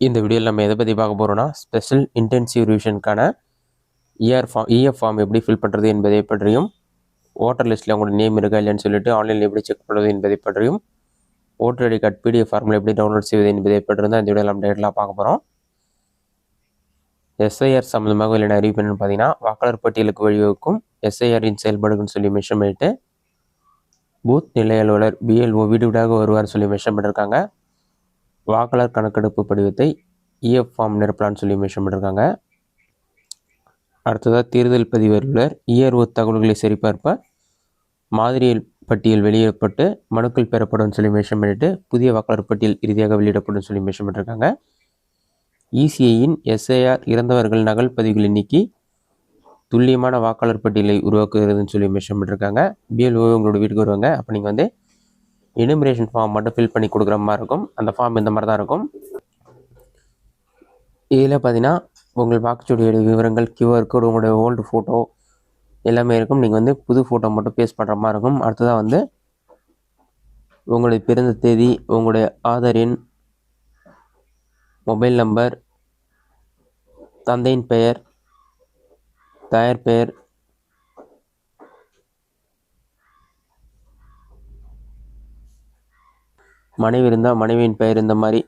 இந்த வீடியோவில் நம்ம எதை பற்றி பார்க்க போகிறோம்னா ஸ்பெஷல் இன்டென்சிவ் ரிவிஷனுக்கான இஎஃப் ஃபார்ம் எப்படி ஃபில் பண்ணுறது என்பதை பற்றியும், ஓட்டர் லிஸ்ட்டில் உங்களோட நேம் இருக்கா இல்லைன்னு சொல்லிட்டு ஆன்லைனில் எப்படி செக் பண்ணுறது என்பதை பற்றியும், ஓட்டர் ஐடி கார்டு பிடிஎஃப் ஃபார்மில் எப்படி டவுன்லோட் செய்வது என்பதை பற்றி தான் இந்த வீடியோவில் நம்ம டேரெக்டாக பார்க்க போகிறோம். எஸ்ஐஆர் சம்மந்தமாக இல்லை அறிவிப்பு என்னன்னு பார்த்தீங்கன்னா, வாக்காளர் பட்டியலுக்கு வழிவகுக்கும் எஸ்ஐஆரின் செயல்பாடுன்னு சொல்லி மென்ஷன் பண்ணிட்டு, பூத் நிலை அலுவலர் பிஎல்ஓ வீடு வீடாக வருவார்னு சொல்லி மென்ஷன் பண்ணியிருக்காங்க. வாக்காளர் கணக்கெடுப்பு படிவத்தை இஎஃப் ஃபார்ம் நிரப்பலான்னு சொல்லி மென்ஷன் பண்ணியிருக்காங்க. அடுத்ததாக தேர்தல் பதிவு அலுவலர் இஆர்ஓ தகவல்களை சரிபார்ப்ப மாதிரி பட்டியல் வெளியிடப்பட்டு மனுக்கள் பெறப்படும் சொல்லி மென்ஷன் பண்ணிட்டு, புதிய வாக்காளர் பட்டியல் இறுதியாக வெளியிடப்படும் சொல்லி மென்ஷன் பண்ணியிருக்காங்க. இசிஐயின் எஸ்ஐஆர் இறந்தவர்கள் நகல் பதிவுகளை நீக்கி துல்லியமான வாக்காளர் பட்டியலை உருவாக்குகிறதுன்னு சொல்லி மென்ஷன் பண்ணியிருக்காங்க. பிஎல்ஓ உங்களோட வீட்டுக்கு வருவாங்க. அப்போ நீங்கள் வந்து எனுமரேஷன் ஃபார்ம் மட்டும் ஃபில் பண்ணி கொடுக்குற மாதிரி இருக்கும். அந்த ஃபார்ம் இந்த மாதிரி தான் இருக்கும். இதில் பார்த்தீங்கன்னா உங்கள் வாக்குச்சீட்டு விவரங்கள், கியூஆர் கோடு, உங்களுடைய ஓல்டு ஃபோட்டோ எல்லாமே இருக்கும். நீங்கள் வந்து புது ஃபோட்டோ மட்டும் பேஸ்ட் பண்ணுற மாதிரி இருக்கும். அடுத்ததாக வந்து உங்களுடைய பிறந்த தேதி, உங்களுடைய ஆதார் எண், மொபைல் நம்பர், தந்தையின் பெயர், தாயார் பெயர், மனைவி இருந்தால் மனைவியின் பெயர், இந்த மாதிரி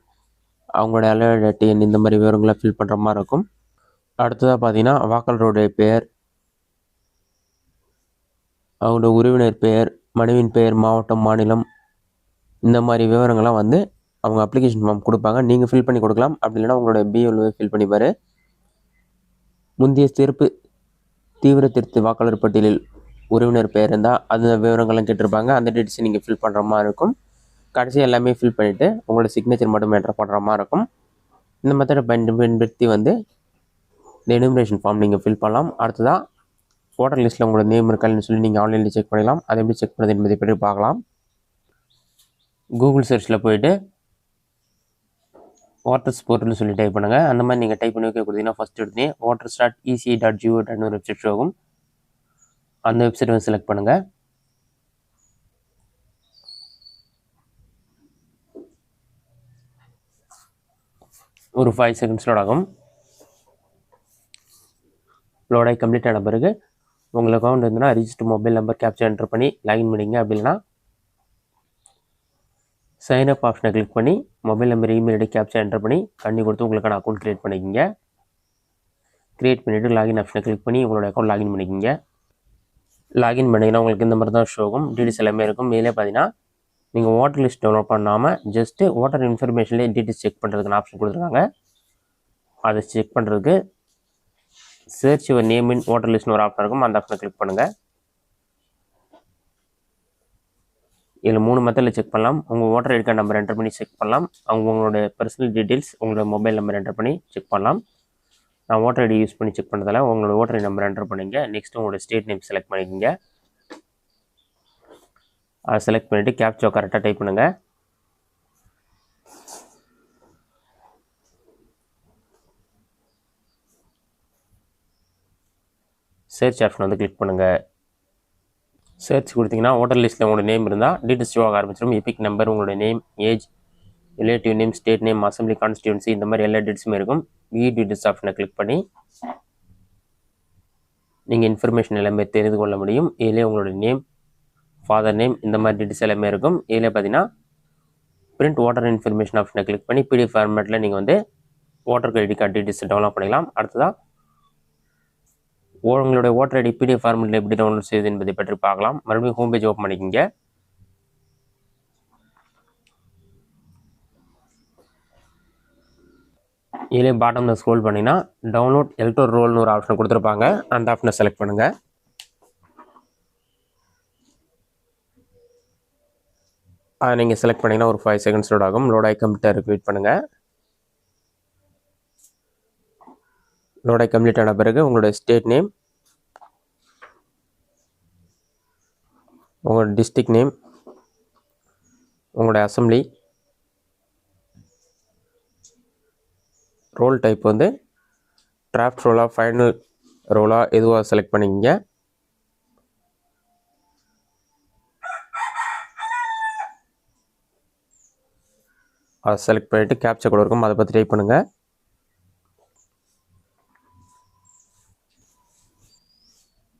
அவங்களோட அலுவலக அட்டை எண், இந்த மாதிரி விவரங்களை ஃபில் பண்ணுற மாதிரி இருக்கும். அடுத்ததாக பார்த்தீங்கன்னா வாக்காளருடைய பெயர், அவங்களோட உறவினர் பெயர், மனைவியின் பெயர், மாவட்டம், மாநிலம், இந்த மாதிரி விவரங்கள்லாம் வந்து அவங்க அப்ளிகேஷன் ஃபார்ம் கொடுப்பாங்க. நீங்கள் ஃபில் பண்ணி கொடுக்கலாம். அப்படி இல்லைனா உங்களோட பிஎல்ஓ ஃபில் பண்ணிப்பார். முந்தைய சிறப்பு தீவிர திருத்த வாக்காளர் பட்டியலில் உறவினர் பெயர் இருந்தால் அந்த விவரங்கள்லாம் கேட்டிருப்பாங்க. அந்த டீட்டெயில்ஸ் நீங்கள் ஃபில் பண்ணுற மாதிரி இருக்கும். கடைசி எல்லாமே ஃபில் பண்ணிவிட்டு உங்களோட சிக்னேச்சர் மட்டும் என்டர் பண்ணுற மாதிரி இருக்கும். இந்த மெத்தடை பயன்படுத்தி வந்து இந்த எனுமரேஷன் ஃபார்ம் நீங்கள் ஃபில் பண்ணலாம். அடுத்ததாக ஓட்டர் லிஸ்ட்டில் உங்களோட நேம் இருக்கான்னு சொல்லி நீங்கள் ஆன்லைனில் செக் பண்ணிடலாம். அதை எப்படி செக் பண்ணுறது என்பதை பற்றி பார்க்கலாம். கூகுள் சர்ச்சில் போய்ட்டு ஓட்டர்ஸ் போர்ட்டல்னு சொல்லி டைப் பண்ணுங்கள். அந்த மாதிரி நீங்கள் டைப் பண்ணி வைக்க கொடுத்தீங்கன்னா ஃபஸ்ட் எடுத்தே voters.eci.gov.in ஒரு வெப்சைட் ஆகும். அந்த வெப்சைட் வந்து செலக்ட் பண்ணுங்கள். ஒரு 5 செகண்ட்ஸ் லோட் ஆகும். லோடாகி கம்ப்ளீட் ஆன பிறகு உங்கள் அக்கௌண்ட் இருந்ததுன்னா register mobile number capture enter பண்ணி லாகின் பண்ணிங்க. அப்படி இல்லைனா சைன் அப் ஆப்ஷனை கிளிக் பண்ணி mobile number, email ID capture enter பண்ணி கண்ணி கொடுத்து உங்களுக்கான அக்கௌண்ட் க்ரியேட் பண்ணிக்கிங்க. க்ரியேட் பண்ணிவிட்டு லாகின் ஆப்ஷனை கிளிக் பண்ணி உங்களோட அக்கௌண்ட் லாகின் பண்ணிக்கிங்க. லாகின் பண்ணிங்கன்னா உங்களுக்கு இந்த மாதிரி தான் ஷோ ஆகும். டீட்டெயில்ஸ் எல்லாமே இருக்கும். இதிலே பார்த்தீங்கன்னா நீங்கள் ஓட்டர் லிஸ்ட் டவுன்லோட் பண்ணாமல் ஜஸ்ட்டு ஓட்டர் இன்ஃபர்மேஷன்லேயே டீட்டெயில்ஸ் செக் பண்ணுறதுக்கு ஆப்ஷன் கொடுத்துருக்காங்க. அதை செக் பண்ணுறதுக்கு search your name in voter லிஸ்ட்னு ஒரு ஆப்ஷன் இருக்கும். அந்த ஆப்ஷனை கிளிக் பண்ணுங்கள். இதில் 3 மெத்தடில் செக் பண்ணலாம். உங்கள் voter ID card number enter பண்ணி செக் பண்ணலாம். உங்களோட பர்சனல் டீட்டெயில்ஸ், உங்களோட மொபைல் நம்பர் என்டர் பண்ணி செக் பண்ணலாம். நான் ஓட்டர் ஐடி யூஸ் பண்ணி செக் பண்ணுறதால உங்களோட ஓட்டர் ஐடி நம்பர் என்டர் பண்ணிங்க. நெக்ஸ்ட் உங்களோட ஸ்டேட் நேம் செலக்ட் பண்ணிக்கோங்க. அதை செலக்ட் பண்ணிவிட்டு கேப்சா கரெக்டாக டைப் பண்ணுங்கள். சர்ச் ஆப்ஷன் வந்து கிளிக் பண்ணுங்கள். சர்ச் கொடுத்தீங்கன்னா ஓட்டர் லிஸ்ட்டில் உங்களோட நேம் இருந்தால் டீட்டெயில்ஸ் ஷோ ஆக ஆரம்பிச்சிடும். எபிக் நம்பர், உங்களோட name, age, relative name, state name, assembly constituency, இந்த மாதிரி எல்லா டீட்டெயில்ஸுமே இருக்கும். வியூ டீட்டெயில்ஸ் ஆப்ஷனை கிளிக் பண்ணி நீங்கள் இன்ஃபர்மேஷன் எல்லாமே தெரிந்து கொள்ள முடியும். இதிலே உங்களோட நேம், ஃபாதர் நேம், இந்த மாதிரி டீட்டெயில்ஸ் எல்லாமே இருக்கும். இதில் பார்த்தீங்கன்னா பிரிண்ட் ஓட்டர் இன்ஃபர்மேஷன் ஆப்ஷனை கிளிக் பண்ணி பிடிஎஃப் ஃபார்மேட்டில் நீங்கள் வந்து voter ID card details download பண்ணிக்கலாம். அடுத்ததாக உங்களுடைய ஓட்டர் ஐடி பிடிஎஃப் ஃபார்மேட்டில் எப்படி டவுன்லோட் செய்யுது என்பதை பற்றி பார்க்கலாம். மறுபடியும் ஹோம் பேஜ் ஓப்பன் பண்ணிக்கோங்க. இதிலே பாட்டமில் ஸ்க்ரோல் பண்ணிங்கன்னா டவுன்லோட் எலக்ட்ரோல் ரோல்னு ஒரு ஆப்ஷன் கொடுத்துருப்பாங்க. அந்த ஆப்ஷனை செலக்ட் பண்ணுங்கள். அதை நீங்கள் செலக்ட் பண்ணிங்கன்னா ஒரு 5 செகண்ட்ஸ் லோட் ஆகும். லோடாகி கம்ப்ளீட்டாக வெயிட் பண்ணுங்கள். லோடாகி கம்ப்ளீட் ஆன பிறகு உங்களோட ஸ்டேட் நேம், உங்களோட டிஸ்ட்ரிக்ட் நேம், உங்களோட அசம்பிளி, ரோல் டைப் வந்து டிராஃப்ட் ரோலா, ஃபைனல் ரோலா, எதுவாக செலக்ட் பண்ணிக்கங்க. அதை செலக்ட் பண்ணிவிட்டு கேப்சா கோடு இருக்கும், அதை பற்றி டைப் பண்ணுங்கள்.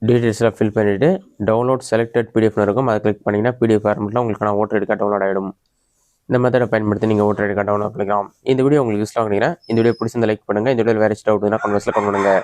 டீட்டெயில்ஸ்லாம் ஃபில் பண்ணிவிட்டு டவுன்லோட் செலக்டட் பிடிஎஃப்னு இருக்கும், அதை கிளிக் பண்ணிங்கன்னா பிடிஎஃப் ஃபார்மெட்டில் உங்களுக்கான ஓட்டர் ஐடி கார்டு டவுன்லோட் ஆகிடும். இந்த மெத்தடை பயன்படுத்தி நீங்கள் ஓட்டர் ஐடி கார்டு டவுன்லோட் பண்ணிக்கலாம். இந்த வீடியோ உங்களுக்கு யூஸ்ஃபுல்லாக பண்ணிங்கன்னா இந்த வீடியோ பிடிச்சிருந்தா லைக் பண்ணுங்கள். இந்த வீடியோ வேறு டவுட் இருந்தால் கமெண்ட்ஸில் கமெண்ட் பண்ணுங்கள்.